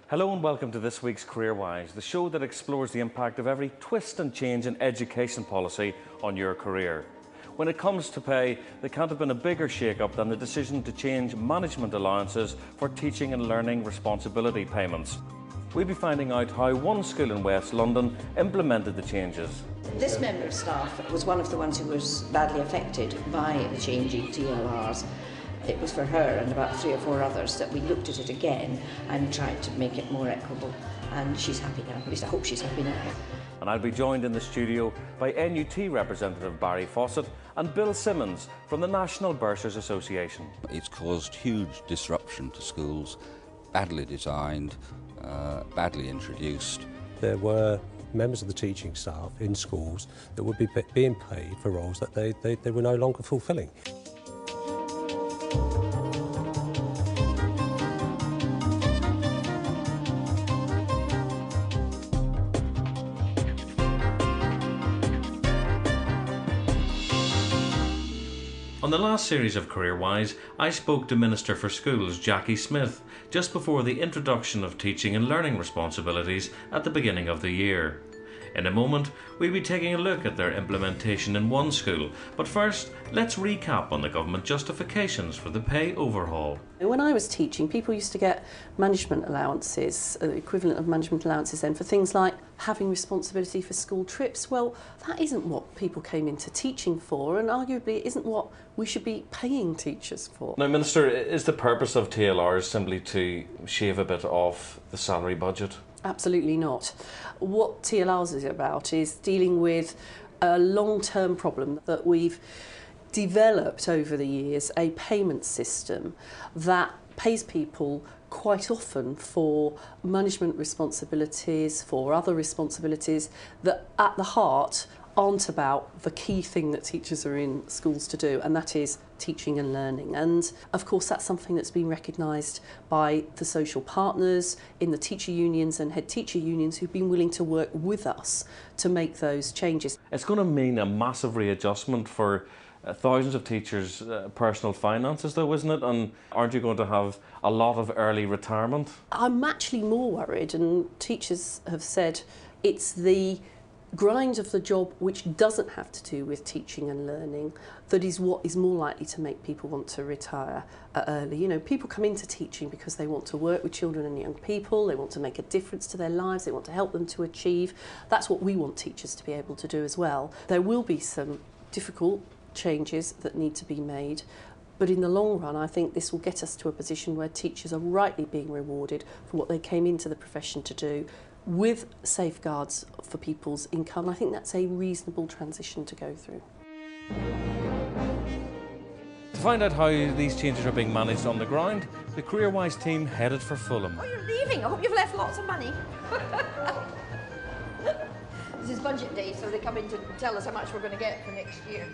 Hello and welcome to this week's CareerWise, the show that explores the impact of every twist and change in education policy on your career. When it comes to pay, there can't have been a bigger shake-up than the decision to change management allowances for teaching and learning responsibility payments. We'll be finding out how one school in West London implemented the changes. This member of staff was one of the ones who was badly affected by the changing TLRs. It was for her and about 3 or 4 others that we looked at it again and tried to make it more equitable, and she's happy now. At least I hope she's happy now. And I'll be joined in the studio by NUT representative Barry Fawcett and Bill Simmons from the National Bursars Association. It's caused huge disruption to schools, badly designed, badly introduced. There were members of the teaching staff in schools that would be being paid for roles that they were no longer fulfilling. On the last series of CareerWise, I spoke to Minister for Schools Jackie Smith just before the introduction of teaching and learning responsibilities at the beginning of the year. In a moment, we'll be taking a look at their implementation in one school, but first, let's recap on the government justifications for the pay overhaul. When I was teaching, people used to get management allowances, the equivalent of management allowances then, for things like having responsibility for school trips. Well, that isn't what people came into teaching for, and arguably it isn't what we should be paying teachers for. Now, Minister, is the purpose of TLRs simply to shave a bit off the salary budget? Absolutely not. What TLRs is about is dealing with a long-term problem that we've developed over the years, a payment system that pays people quite often for management responsibilities, for other responsibilities that at the heart aren't about the key thing that teachers are in schools to do, and that is teaching and learning. And of course that's something that's been recognised by the social partners in the teacher unions and head teacher unions who've been willing to work with us to make those changes. It's going to mean a massive readjustment for thousands of teachers' personal finances though, isn't it? And aren't you going to have a lot of early retirement? I'm actually more worried, and teachers have said it's the grind of the job which doesn't have to do with teaching and learning that is what is more likely to make people want to retire early. You know, people come into teaching because they want to work with children and young people, they want to make a difference to their lives, they want to help them to achieve. That's what we want teachers to be able to do as well. There will be some difficult changes that need to be made, but in the long run I think this will get us to a position where teachers are rightly being rewarded for what they came into the profession to do, with safeguards for people's income. I think that's a reasonable transition to go through. To find out how these changes are being managed on the ground, the CareerWise team headed for Fulham. Oh, you're leaving. I hope you've left lots of money. This is budget day, so they come in to tell us how much we're going to get for next year.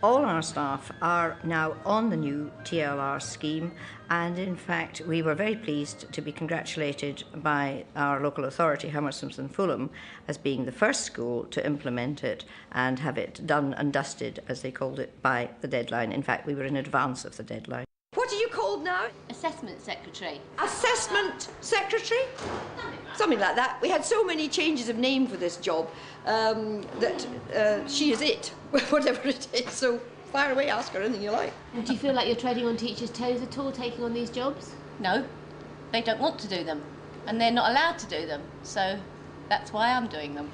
All our staff are now on the new TLR scheme, and in fact we were very pleased to be congratulated by our local authority, Hammersmith and Fulham, as being the first school to implement it and have it done and dusted, as they called it, by the deadline. In fact, we were in advance of the deadline. What are you called now? Assessment Secretary. Assessment Secretary? Something like that. We had so many changes of name for this job that she is it, whatever it is. So fire away, ask her anything you like. Do you feel like you're treading on teachers' toes at all, taking on these jobs? No, they don't want to do them, and they're not allowed to do them, so that's why I'm doing them.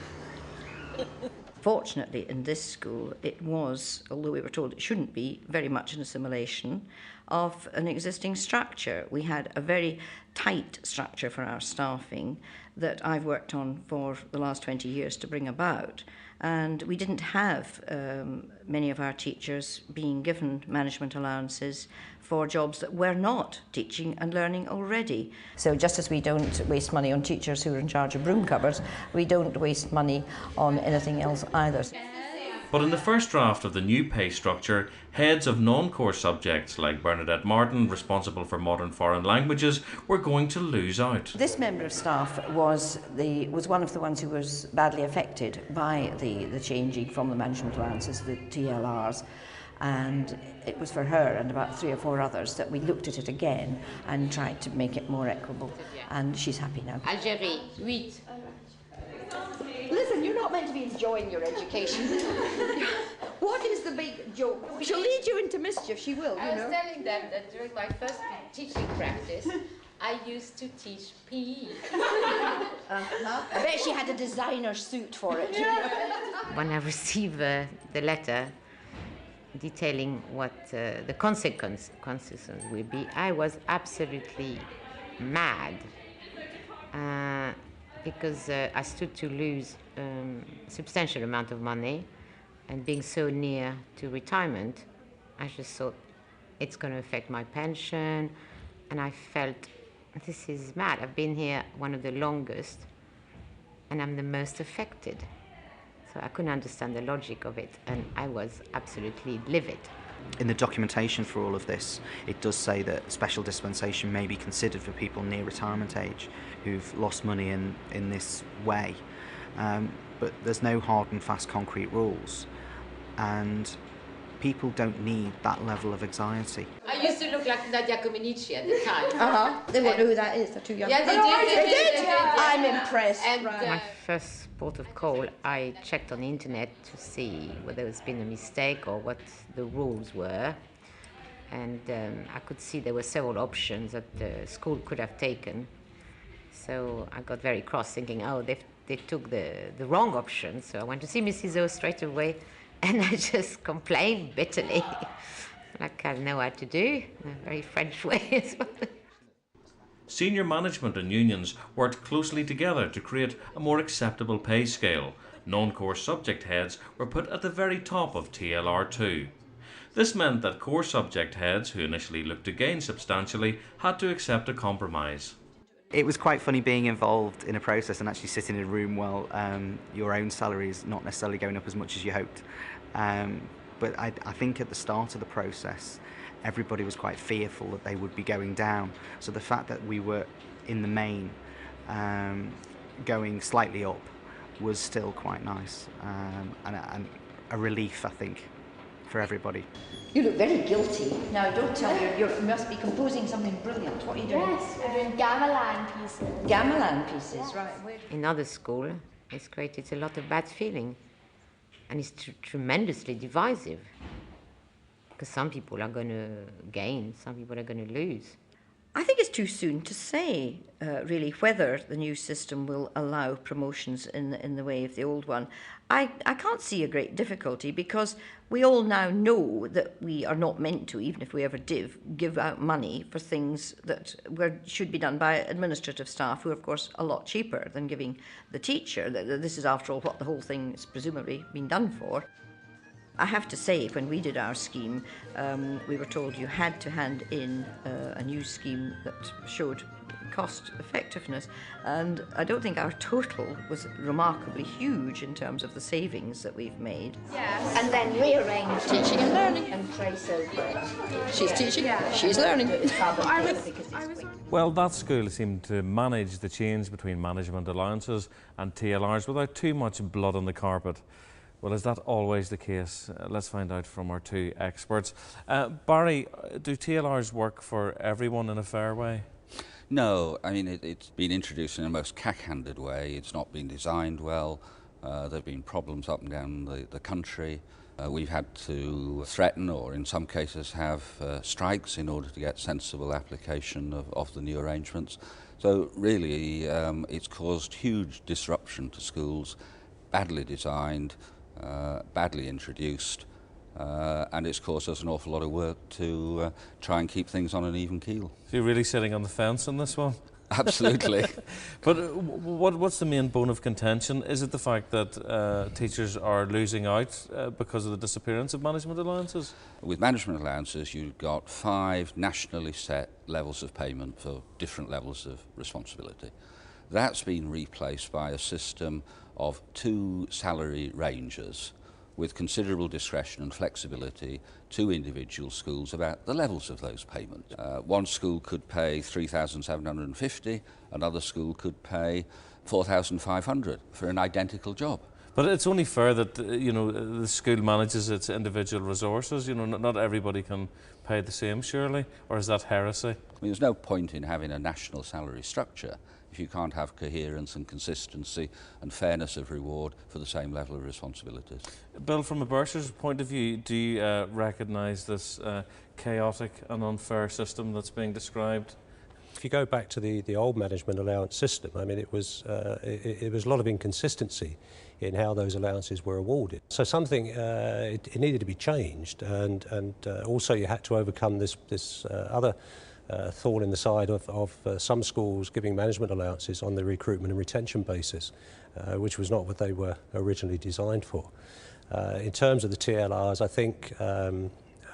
Fortunately, in this school, it was, although we were told it shouldn't be, very much an assimilation of an existing structure. We had a very tight structure for our staffing that I've worked on for the last 20 years to bring about. And we didn't have many of our teachers being given management allowances for jobs that were not teaching and learning already. So just as we don't waste money on teachers who are in charge of broom cupboards, we don't waste money on anything else either. But in the first draft of the new pay structure, heads of non-core subjects like Bernadette Martin, responsible for modern foreign languages, were going to lose out. This member of staff was one of the ones who was badly affected by the changing from the management allowances, the TLRs. And it was for her and about 3 or 4 others that we looked at it again and tried to make it more equitable. And she's happy now. Algérie, 8. Listen, you're not meant to be enjoying your education. What is the big joke? She'll lead you into mischief, she will, I was telling them that during my first teaching practice, I used to teach PE. I bet she had a designer suit for it. When I received the letter detailing what the consequences will be, I was absolutely mad because I stood to lose a substantial amount of money, and being so near to retirement, I just thought it's going to affect my pension, and I felt this is mad. I've been here one of the longest, and I'm the most affected. So I couldn't understand the logic of it, and I was absolutely livid. In the documentation for all of this, it does say that special dispensation may be considered for people near retirement age who've lost money in this way. But there's no hard and fast concrete rules, and people don't need that level of anxiety. I used to look like Nadia Comaneci at the time. They won't know who that is, they're too young. Yeah, they did. I'm impressed. And My first port of call, I checked on the internet to see whether there's been a mistake or what the rules were. And I could see there were several options that the school could have taken. So I got very cross, thinking, oh, they took the wrong option. So I went to see Mrs. O straight away, and I just complained bitterly, like I know what to do, in a very French way as well. Senior management and unions worked closely together to create a more acceptable pay scale. Non-core subject heads were put at the very top of TLR2. This meant that core subject heads, who initially looked to gain substantially, had to accept a compromise. It was quite funny being involved in a process and actually sitting in a room while your own salary is not necessarily going up as much as you hoped. But I think at the start of the process, everybody was quite fearful that they would be going down. So the fact that we were, in the main, going slightly up was still quite nice, and a relief, I think, for everybody. You look very guilty. Now, don't tell me you must be composing something brilliant. What are you doing? Yes, we're doing gamelan pieces. Gamelan pieces, right. In other school, it's created a lot of bad feeling, and it's tremendously divisive. Because some people are going to gain, some people are going to lose. I think it's too soon to say, really, whether the new system will allow promotions in the way of the old one. I can't see a great difficulty, because we all now know that we are not meant to, even if we ever did, give out money for things that should be done by administrative staff, who are, of course, a lot cheaper than giving the teacher. This is, after all, what the whole thing is presumably been done for. I have to say, when we did our scheme, we were told you had to hand in a new scheme that showed cost effectiveness, and I don't think our total was remarkably huge in terms of the savings that we've made. Yes. And then rearrange Teaching and learning. and trace over it. She's teaching, she's learning. Well, that school seemed to manage the change between management allowances and TLRs without too much blood on the carpet. Well, is that always the case? Let's find out from our two experts. Barry, do TLRs work for everyone in a fair way? No, I mean, it's been introduced in a most cack-handed way. It's not been designed well. There have been problems up and down the country. We've had to threaten, or in some cases have strikes in order to get sensible application of the new arrangements. So really, it's caused huge disruption to schools, badly designed, badly introduced, and it's caused us an awful lot of work to try and keep things on an even keel. So you're really sitting on the fence on this one? Absolutely. But what's the main bone of contention? Is it the fact that teachers are losing out because of the disappearance of management allowances? With management allowances, you've got 5 nationally set levels of payment for different levels of responsibility. That's been replaced by a system of 2 salary ranges with considerable discretion and flexibility to individual schools about the levels of those payments. One school could pay $3,750, another school could pay $4,500 for an identical job. But it's only fair that the school manages its individual resources. Not everybody can pay the same, surely, or is that heresy? I mean, there's no point in having a national salary structure if you can't have coherence and consistency and fairness of reward for the same level of responsibilities. Bill, from a bursar's point of view, do you recognise this chaotic and unfair system that's being described? If you go back to the old management allowance system, I mean, it was a lot of inconsistency in how those allowances were awarded. So something, it needed to be changed, and also you had to overcome this other thorn in the side of some schools giving management allowances on the recruitment and retention basis, which was not what they were originally designed for. In terms of the TLRs, I think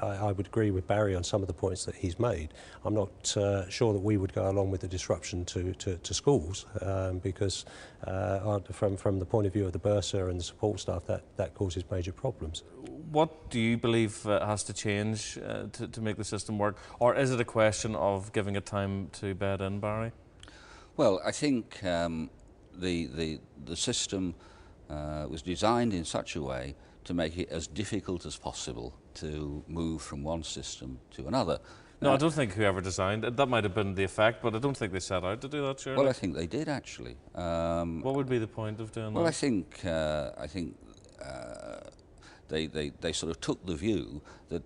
I would agree with Barry on some of the points that he's made. I'm not sure that we would go along with the disruption to schools because from the point of view of the bursar and the support staff, that causes major problems. What do you believe has to change to make the system work, or is it a question of giving it time to bed in, Barry? Well, I think the system was designed in such a way to make it as difficult as possible to move from one system to another. No, I don't think whoever designed it, that might have been the effect, but I don't think they set out to do that, surely. Well, I think they did, actually. What would be the point of doing that? Well, I think they sort of took the view that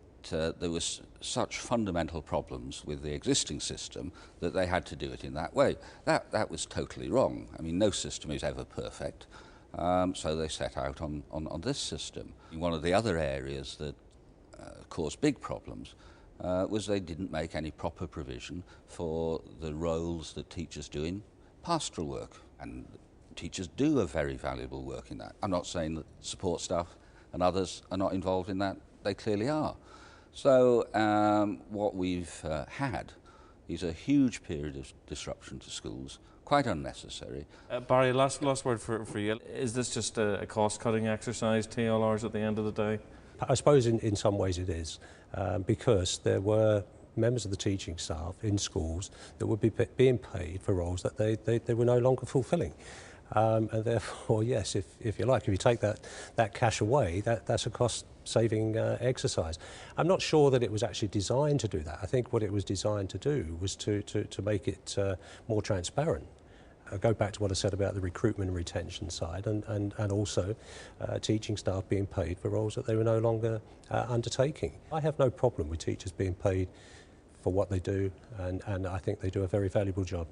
there was such fundamental problems with the existing system that they had to do it in that way. That was totally wrong. I mean, no system is ever perfect. So they set out on this system. One of the other areas that caused big problems was they didn't make any proper provision for the roles that teachers do in pastoral work. And teachers do a very valuable work in that. I'm not saying that support staff and others are not involved in that. They clearly are. So what we've had is a huge period of disruption to schools, quite unnecessary. Barry, last word for you. Is this just a cost-cutting exercise, TLRs, at the end of the day? I suppose in some ways it is, because there were members of the teaching staff in schools that would be being paid for roles that they were no longer fulfilling. And therefore, yes, if you like, if you take that cash away, that's a cost-saving exercise. I'm not sure that it was actually designed to do that. I think what it was designed to do was to make it more transparent. I go back to what I said about the recruitment and retention side, and also teaching staff being paid for roles that they were no longer undertaking. I have no problem with teachers being paid for what they do, and I think they do a very valuable job.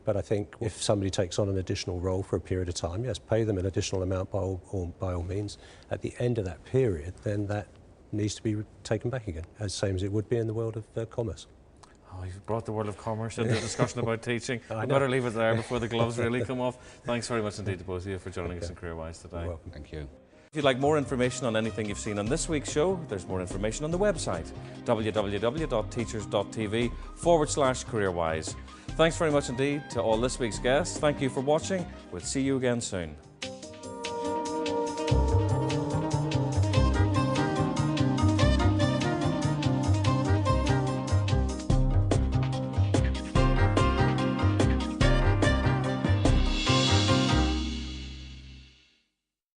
But I think if somebody takes on an additional role for a period of time, yes, pay them an additional amount by all means. At the end of that period, then that needs to be taken back again, as same as it would be in the world of commerce. Oh, you've brought the world of commerce into a discussion about teaching. I better leave it there before the gloves really come off. Thanks very much indeed to both of you for joining us in CareerWise today. You're welcome. Thank you. If you'd like more information on anything you've seen on this week's show, there's more information on the website, www.teachers.tv/CareerWise. Thanks very much indeed to all this week's guests. Thank you for watching. We'll see you again soon.